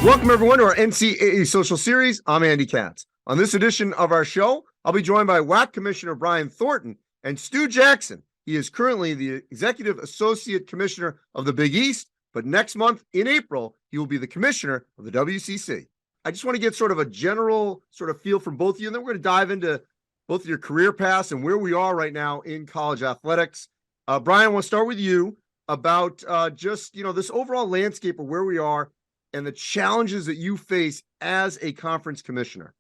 Welcome, everyone, to our NCAA Social Series. I'm Andy Katz. On this edition of our show, I'll be joined by WAC Commissioner Brian Thornton and Stu Jackson. He is currently the Executive Associate Commissioner of the Big East, but next month in April, he will be the Commissioner of the WCC. I just want to get sort of a general sort of feel from both of you, and then we're going to dive into both of your career paths and where we are right now in college athletics. Brian, I want to start with you about just, this overall landscape of where we are and the challenges that you face as a conference commissioner.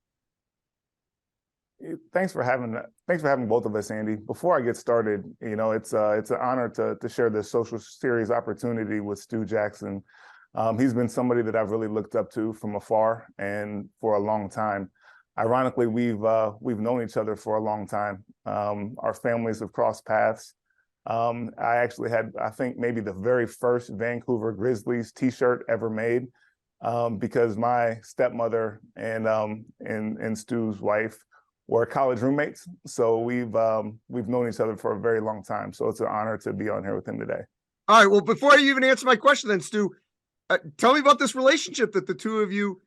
Thanks for having both of us, Andy. Before I get started, it's an honor to share this social series opportunity with Stu Jackson. He's been somebody that I've really looked up to from afar and for a long time. Ironically, we've known each other for a long time. Our families have crossed paths. I actually had, I think, maybe the very first Vancouver Grizzlies T-shirt ever made, because my stepmother and Stu's wife were college roommates. So we've known each other for a very long time. So it's an honor to be on here with him today. All right. Well, before you even answer my question, then, Stu, tell me about this relationship that the two of you,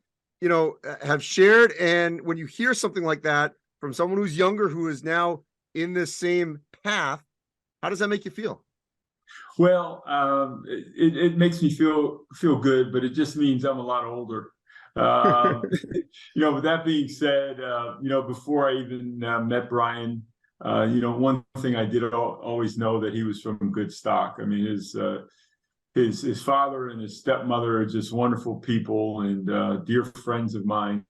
have shared. And when you hear something like that from someone who's younger, who is now in this same path, how does that make you feel? Well, it makes me feel good, but it just means I'm a lot older. With that being said, before I even met Brian, one thing I did always know that he was from good stock. I mean, his father and his stepmother are just wonderful people and dear friends of mine.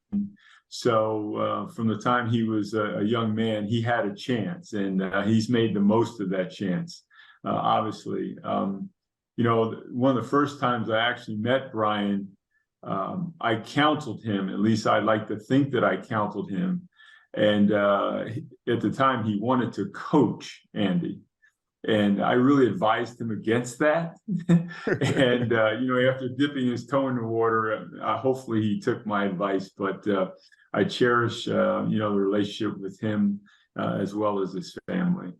So from the time he was a young man, he had a chance, and he's made the most of that chance. Obviously, one of the first times I actually met Brian, I counseled him. At least I'd like to think that I counseled him. And at the time, he wanted to coach Andy. And I really advised him against that. And, after dipping his toe in the water, hopefully he took my advice. But I cherish, the relationship with him as well as his family.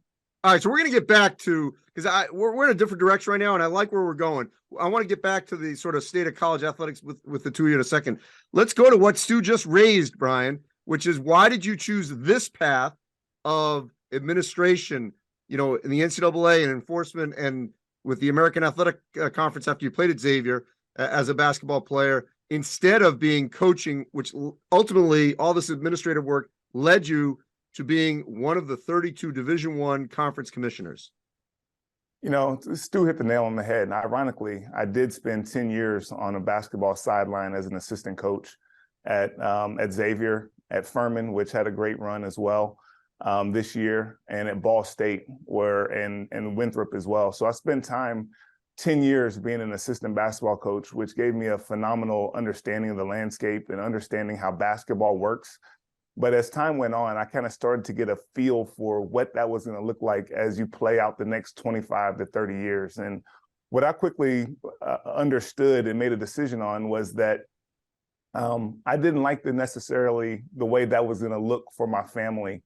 All right, so we're going to get back to, because we're in a different direction right now, and I like where we're going. I want to get back to the sort of state of college athletics with the two of you in a second. Let's go to what Stu just raised, Brian, which is, why did you choose this path of administration, in the NCAA and enforcement and with the American Athletic Conference after you played at Xavier as a basketball player, instead of being coaching, which ultimately all this administrative work led you to being one of the 32 Division I conference commissioners? Stu hit the nail on the head. And ironically, I did spend 10 years on a basketball sideline as an assistant coach at Xavier, at Furman, which had a great run as well this year, and at Ball State, and Winthrop as well. So I spent 10 years being an assistant basketball coach, which gave me a phenomenal understanding of the landscape and understanding how basketball works. But as time went on, I kind of started to get a feel for what that was going to look like as you play out the next 25 to 30 years. And what I quickly understood and made a decision on was that I didn't like necessarily the way that was going to look for my family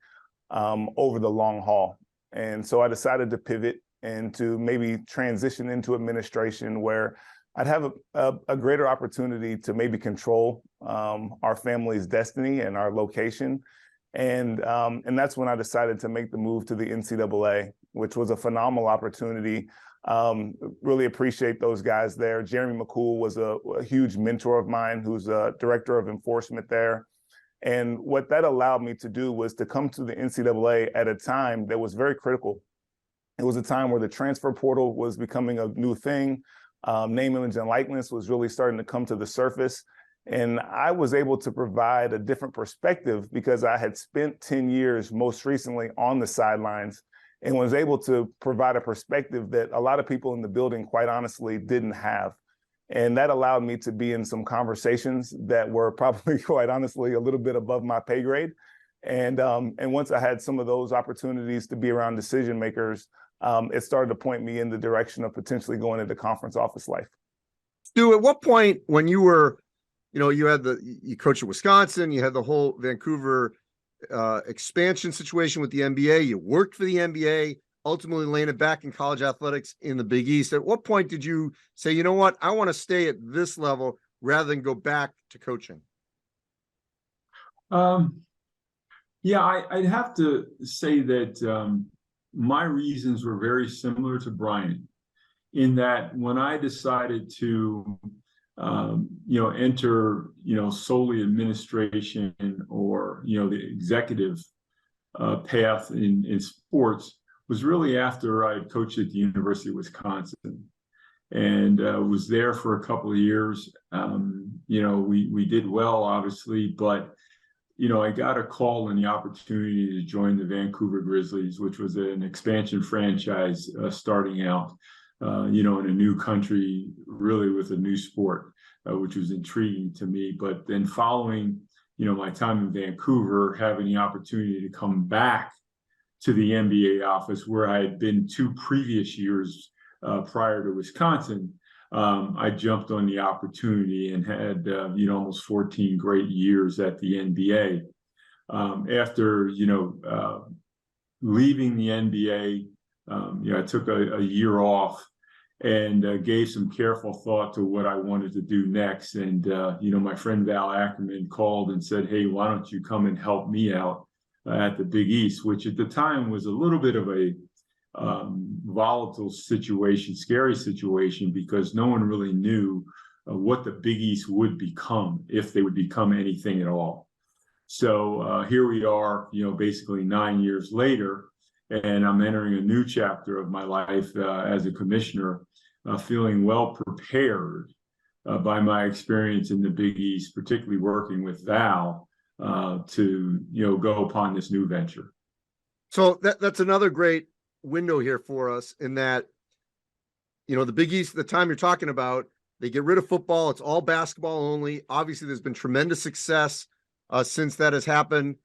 over the long haul. And so I decided to pivot and to maybe transition into administration, where I'd have a greater opportunity to maybe control our family's destiny and our location. And that's when I decided to make the move to the NCAA, which was a phenomenal opportunity. Really appreciate those guys there. Jeremy McCool was a huge mentor of mine, who's a director of enforcement there. And what that allowed me to do was to come to the NCAA at a time that was very critical. It was a time where the transfer portal was becoming a new thing. Name, image, and likeness was really starting to come to the surface. And I was able to provide a different perspective because I had spent 10 years most recently on the sidelines, and was able to provide a perspective that a lot of people in the building, quite honestly, didn't have. And that allowed me to be in some conversations that were probably, quite honestly, a little bit above my pay grade. And once I had some of those opportunities to be around decision makers, it started to point me in the direction of potentially going into conference office life. Stu, at what point, when you were, you coached at Wisconsin, you had the whole Vancouver expansion situation with the NBA, you worked for the NBA, ultimately landed back in college athletics in the Big East. At what point did you say, you know what, I want to stay at this level rather than go back to coaching? Yeah, I'd have to say that my reasons were very similar to Brian, in that when I decided to, enter, solely administration or, the executive path in sports, was really after I coached at the University of Wisconsin, and was there for a couple of years. We did well, obviously, but I got a call and the opportunity to join the Vancouver Grizzlies, which was an expansion franchise starting out, in a new country, really with a new sport, which was intriguing to me. But then following, my time in Vancouver, having the opportunity to come back to the NBA office where I had been 2 previous years prior to Wisconsin, I jumped on the opportunity and had, almost 14 great years at the NBA. After, leaving the NBA, I took a year off and gave some careful thought to what I wanted to do next. And, my friend Val Ackerman called and said, "Hey, why don't you come and help me out at the Big East," which at the time was a little bit of a volatile situation, scary situation, because no one really knew what the Big East would become, if they would become anything at all. So here we are, basically 9 years later, and I'm entering a new chapter of my life as a commissioner, feeling well prepared by my experience in the Big East, particularly working with Val to go upon this new venture. So that's another great window here for us, in that the Big East, the time you're talking about, they get rid of football, it's all basketball only. Obviously there's been tremendous success since that has happened.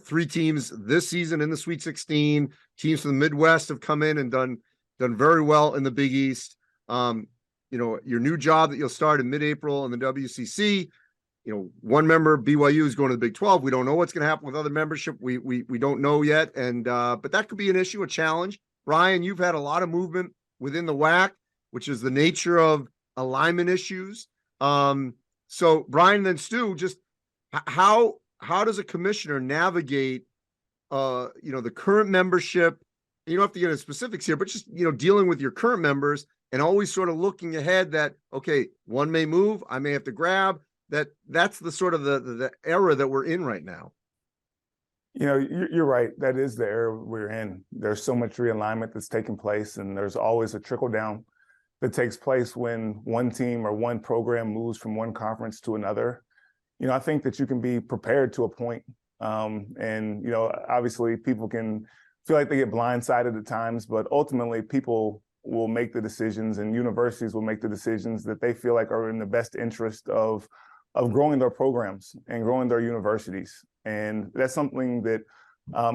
3 teams this season in the Sweet 16, teams from the Midwest have come in and done very well in the Big East. Your new job that you'll start in mid-April in the WCC, one member, BYU, is going to the Big 12. We don't know what's going to happen with other membership. We don't know yet. And, but that could be an issue, a challenge. Brian, you've had a lot of movement within the WAC, which is the nature of alignment issues. So Brian, then Stu, just how does a commissioner navigate, the current membership? You don't have to get into specifics here, but just, dealing with your current members and always sort of looking ahead that, okay, one may move, I may have to grab. That's the sort of the era that we're in right now. You're right. That is the era we're in. There's so much realignment that's taking place, and there's always a trickle down that takes place when one team or one program moves from one conference to another. I think that you can be prepared to a point. And obviously people can feel like they get blindsided at times, but ultimately people will make the decisions, and universities will make the decisions that they feel like are in the best interest of growing their programs and growing their universities. And that's something that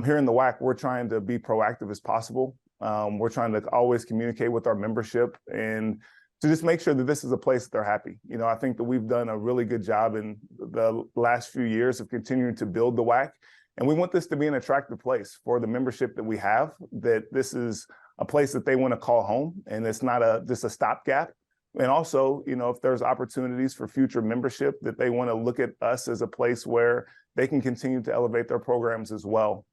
here in the WAC, we're trying to be proactive as possible. We're trying to always communicate with our membership and to just make sure that this is a place that they're happy. I think that we've done a really good job in the last few years of continuing to build the WAC. And we want this to be an attractive place for the membership that we have, that this is a place that they want to call home, and it's not just a stopgap. And also, if there's opportunities for future membership, that they want to look at us as a place where they can continue to elevate their programs as well.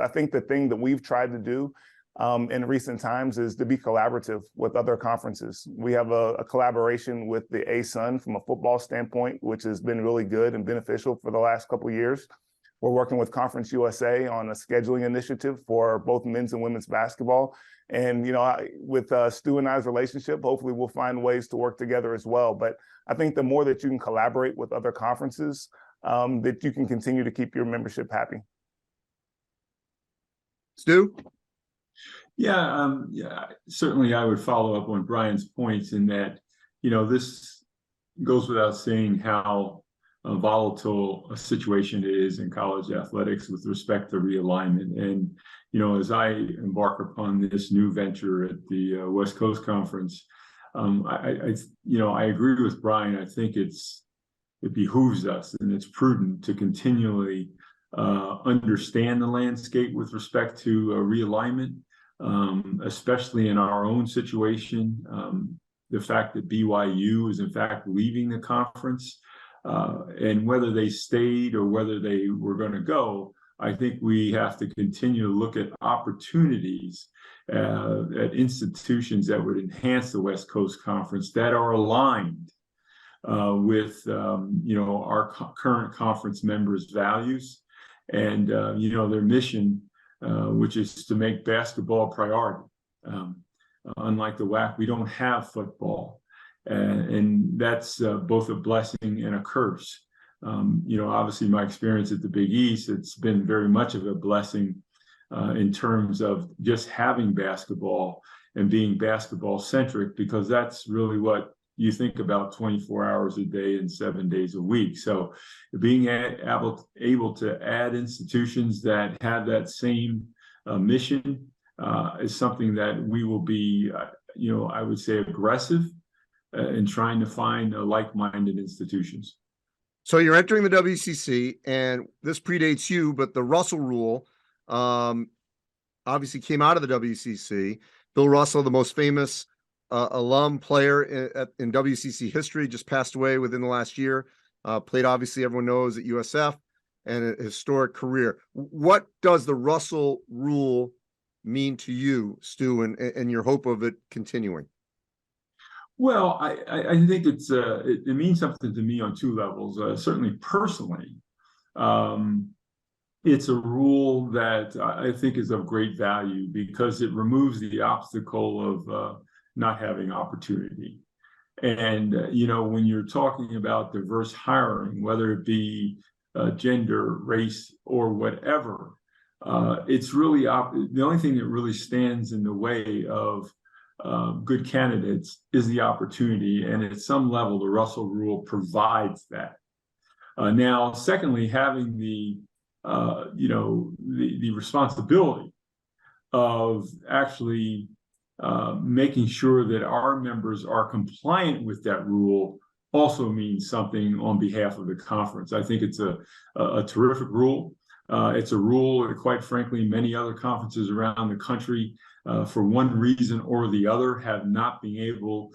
I think the thing that we've tried to do in recent times is to be collaborative with other conferences. We have a collaboration with the ASUN from a football standpoint, which has been really good and beneficial for the last couple of years. We're working with Conference USA on a scheduling initiative for both men's and women's basketball. And, with Stu and I's relationship, hopefully we'll find ways to work together as well. But I think the more that you can collaborate with other conferences, that you can continue to keep your membership happy. Stu? Yeah, certainly I would follow up on Brian's points in that, this goes without saying how volatile a situation it is in college athletics with respect to realignment. And, as I embark upon this new venture at the West Coast Conference, I agree with Brian. I think it behooves us, and it's prudent to continually understand the landscape with respect to realignment, especially in our own situation. the fact that BYU is in fact leaving the conference, and whether they stayed or whether they were going to go, I think we have to continue to look at opportunities at institutions that would enhance the West Coast Conference that are aligned with our current conference members' values and their mission, which is to make basketball a priority. Unlike the WAC, we don't have football, and that's both a blessing and a curse. Obviously my experience at the Big East, it's been very much of a blessing in terms of just having basketball and being basketball centric, because that's really what you think about 24 hours a day and 7 days a week. So being able to add institutions that have that same mission is something that we will be, I would say, aggressive in trying to find like-minded institutions. So you're entering the WCC, and this predates you, but the Russell Rule obviously came out of the WCC. Bill Russell, the most famous alum player in WCC history, just passed away within the last year. Played, obviously, everyone knows, at USF, and a historic career. What does the Russell Rule mean to you, Stu, and your hope of it continuing? Well, I think it means something to me on two levels. Certainly personally, it's a rule that I think is of great value because it removes the obstacle of not having opportunity. And, when you're talking about diverse hiring, whether it be gender, race, or whatever, it's really the only thing that really stands in the way of good candidates is the opportunity, and at some level the Russell Rule provides that. Now, secondly, having the responsibility of actually making sure that our members are compliant with that rule also means something on behalf of the conference. I think it's a terrific rule. It's a rule that, quite frankly, many other conferences around the country, for one reason or the other, have not been able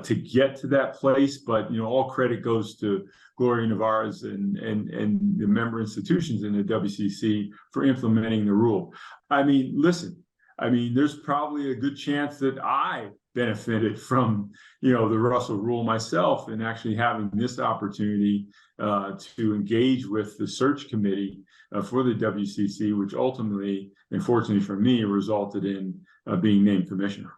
to get to that place. But all credit goes to Gloria Navarez and the member institutions in the WCC for implementing the rule. I mean, listen. There's probably a good chance that I benefited from the Russell Rule myself, and actually having this opportunity to engage with the search committee for the WCC, which ultimately, unfortunately for me, resulted in being named commissioner.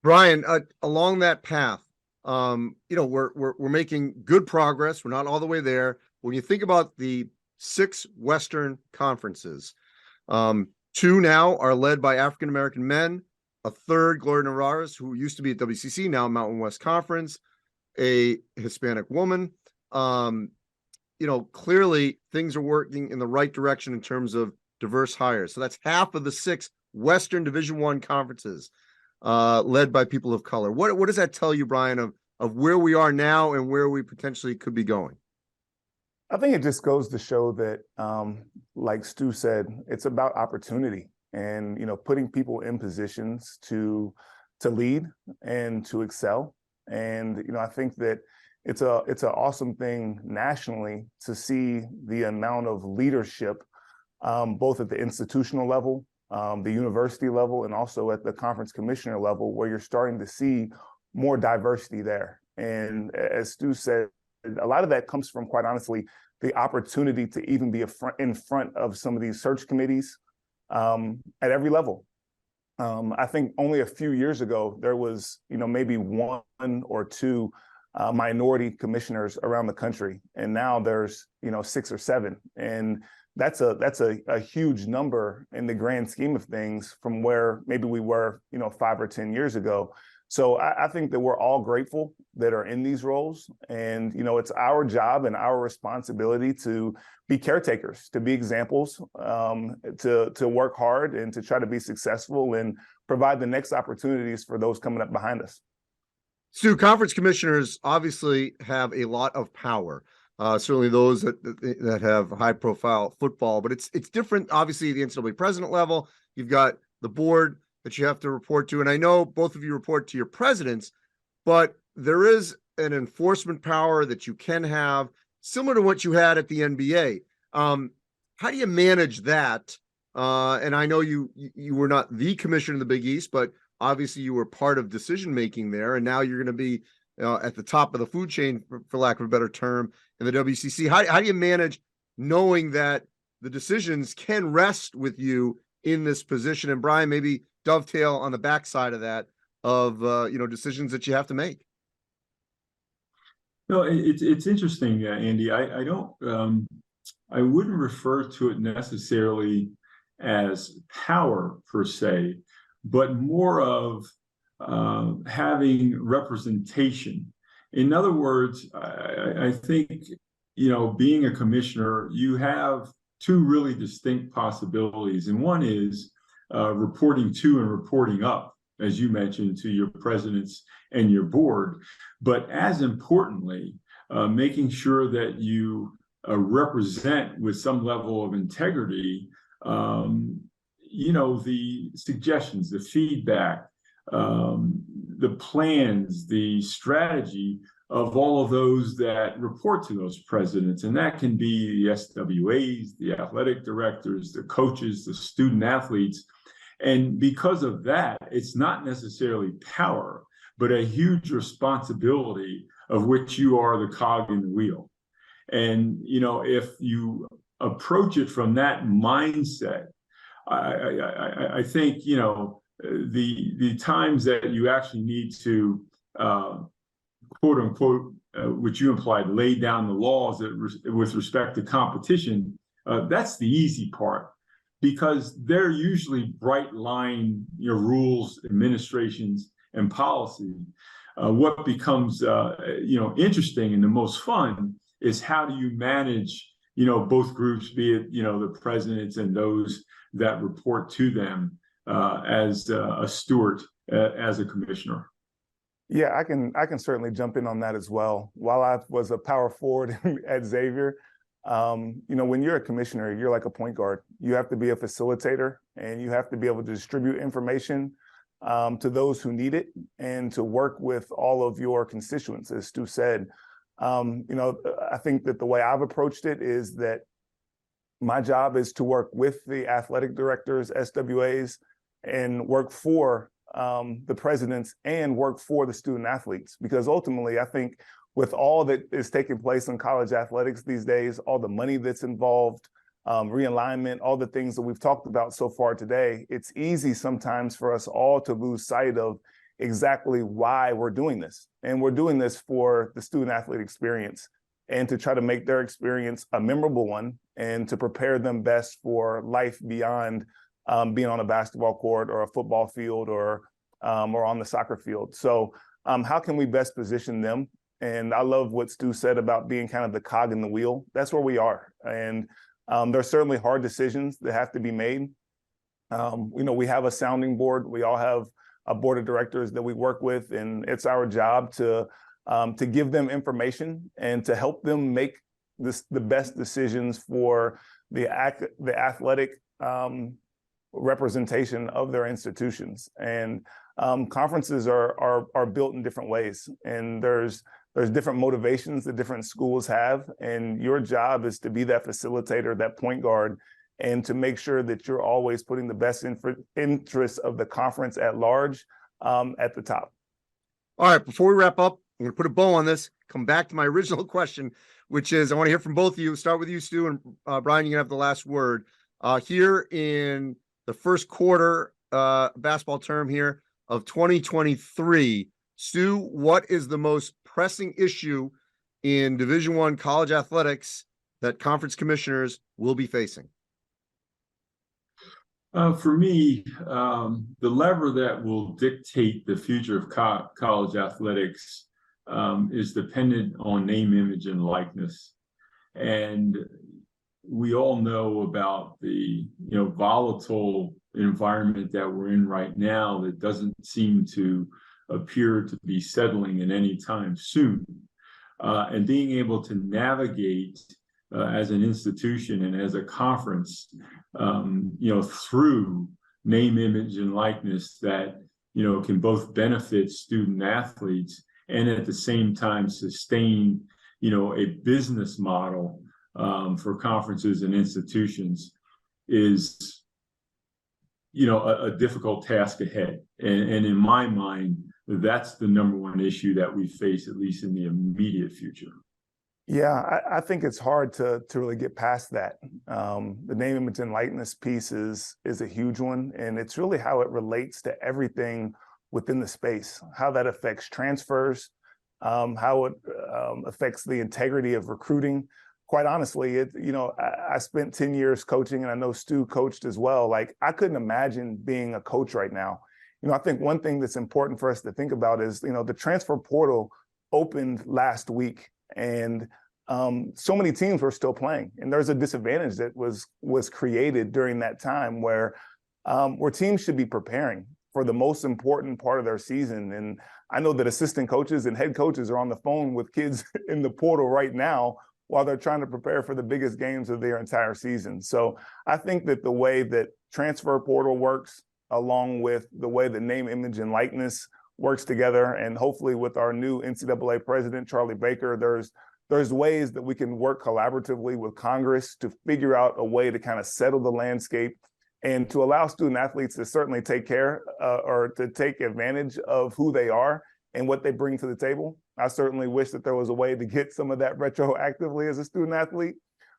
Brian, along that path, we're making good progress. We're not all the way there. When you think about the 6 Western conferences, 2 now are led by African-American men, a third, Gloria Navarez, who used to be at WCC, now Mountain West Conference, a Hispanic woman. Clearly things are working in the right direction in terms of diverse hires. So that's half of the 6 Western Division I conferences led by people of color. What does that tell you, Brian, of where we are now and where we potentially could be going? I think it just goes to show that, like Stu said, it's about opportunity and, putting people in positions to lead and to excel. And, I think that it's an awesome thing nationally to see the amount of leadership, both at the institutional level, the university level, and also at the conference commissioner level, where you're starting to see more diversity there. And as Stu said, a lot of that comes from, quite honestly, the opportunity to even be in front of some of these search committees at every level. I think only a few years ago, there was, maybe 1 or 2 minority commissioners around the country. And now there's, 6 or 7. And that's a huge number in the grand scheme of things from where maybe we were, 5 or 10 years ago. So I think that we're all grateful that are in these roles. And, it's our job and our responsibility to be caretakers, to be examples, to work hard and to try to be successful and provide the next opportunities for those coming up behind us. Stu, conference commissioners obviously have a lot of power. Certainly those that have high profile football, but it's different. Obviously, the NCAA president level, you've got the board that you have to report to. And I know both of you report to your presidents, but there is an enforcement power that you can have, similar to what you had at the NBA. How do you manage that? And I know you were not the commissioner of the Big East, but obviously you were part of decision making there, and now you're going to be at the top of the food chain, for lack of a better term, in the WCC. How do you manage knowing that the decisions can rest with you in this position? And Brian, maybe dovetail on the backside of that of decisions that you have to make. No, it's interesting, Andy. I wouldn't refer to it necessarily as power per se, but more of having representation. In other words, I think, being a commissioner, you have two really distinct possibilities. And one is reporting to and reporting up, as you mentioned, to your presidents and your board. But as importantly, making sure that you represent with some level of integrity, the suggestions, the feedback, the plans, the strategy of all of those that report to those presidents. And that can be the SWAs, the athletic directors, the coaches, the student athletes. And because of that, it's not necessarily power, but a huge responsibility of which you are the cog in the wheel. And, if you approach it from that mindset, I think, the times that you actually need to, quote unquote, which you implied, lay down the laws with respect to competition, that's the easy part, because they're usually bright line rules, administrations, and policy. What becomes interesting and the most fun is how do you manage both groups, be it the presidents and those that report to them as a steward, as a commissioner. Yeah, I can certainly jump in on that as well. While I was a power forward at Xavier, when you're a commissioner, you're like a point guard. You have to be a facilitator, and you have to be able to distribute information to those who need it, and to work with all of your constituents, as Stu said. I think that the way I've approached it is that my job is to work with the athletic directors, SWAs, and work for the presidents and work for the student athletes. Because ultimately, I think with all that is taking place in college athletics these days, all the money that's involved, realignment, all the things that we've talked about so far today, it's easy sometimes for us all to lose sight of exactly why we're doing this. And we're doing this for the student athlete experience, and to try to make their experience a memorable one, and to prepare them best for life beyond being on a basketball court or a football field or on the soccer field. So how can we best position them? And I love what Stu said about being kind of the cog in the wheel. That's where we are. And there's certainly hard decisions that have to be made. We have a sounding board. We all have a board of directors that we work with, and it's our job to give them information and to help them make the best decisions for the athletic representation of their institutions. And conferences are built in different ways, and there's different motivations that different schools have, and your job is to be that facilitator, that point guard, and to make sure that you're always putting the best interests of the conference at large at the top. All right, before we wrap up, I'm going to put a bow on this, come back to my original question, which is, I want to hear from both of you. Start with you, Stu, and Brian, you can have the last word. Here in the first quarter basketball term here of 2023, Stu, what is the most pressing issue in Division I college athletics that conference commissioners will be facing? For me, the lever that will dictate the future of college athletics is dependent on name, image, and likeness. And we all know about the volatile environment that we're in right now that doesn't seem to appear to be settling in any time soon. And being able to navigate as an institution and as a conference, through name, image, and likeness that, can both benefit student athletes and at the same time sustain, a business model for conferences and institutions is, a difficult task ahead. And in my mind, that's the number one issue that we face, at least in the immediate future. Yeah, I think it's hard to really get past that. The name, image, and likeness piece is a huge one, and it's really how it relates to everything within the space, how that affects transfers, how it affects the integrity of recruiting. Quite honestly, I spent 10 years coaching, and I know Stu coached as well. Like, I couldn't imagine being a coach right now. I think one thing that's important for us to think about is, the transfer portal opened last week, and so many teams were still playing, and there's a disadvantage that was created during that time where teams should be preparing for the most important part of their season. And I know that assistant coaches and head coaches are on the phone with kids in the portal right now while they're trying to prepare for the biggest games of their entire season. So I think that the way that transfer portal works, along with the way that name, image, and likeness works together, and hopefully with our new NCAA president, Charlie Baker, there's ways that we can work collaboratively with Congress to figure out a way to kind of settle the landscape and to allow student athletes to certainly take care or to take advantage of who they are and what they bring to the table. I certainly wish that there was a way to get some of that retroactively as a student athlete,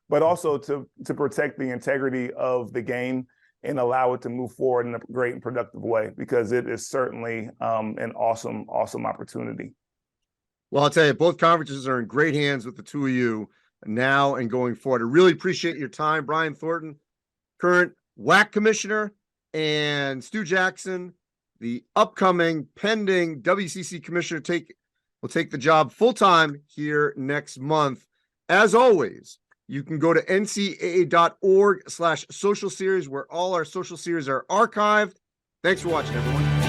but also to protect the integrity of the game and allow it to move forward in a great and productive way, because it is certainly an awesome, awesome opportunity. Well, I'll tell you, both conferences are in great hands with the two of you now and going forward. I really appreciate your time, Brian Thornton, current WAC commissioner, and Stu Jackson, the upcoming pending WCC commissioner, will take the job full-time here next month. As always, you can go to ncaa.org/social series, where all our social series are archived. Thanks for watching, everyone.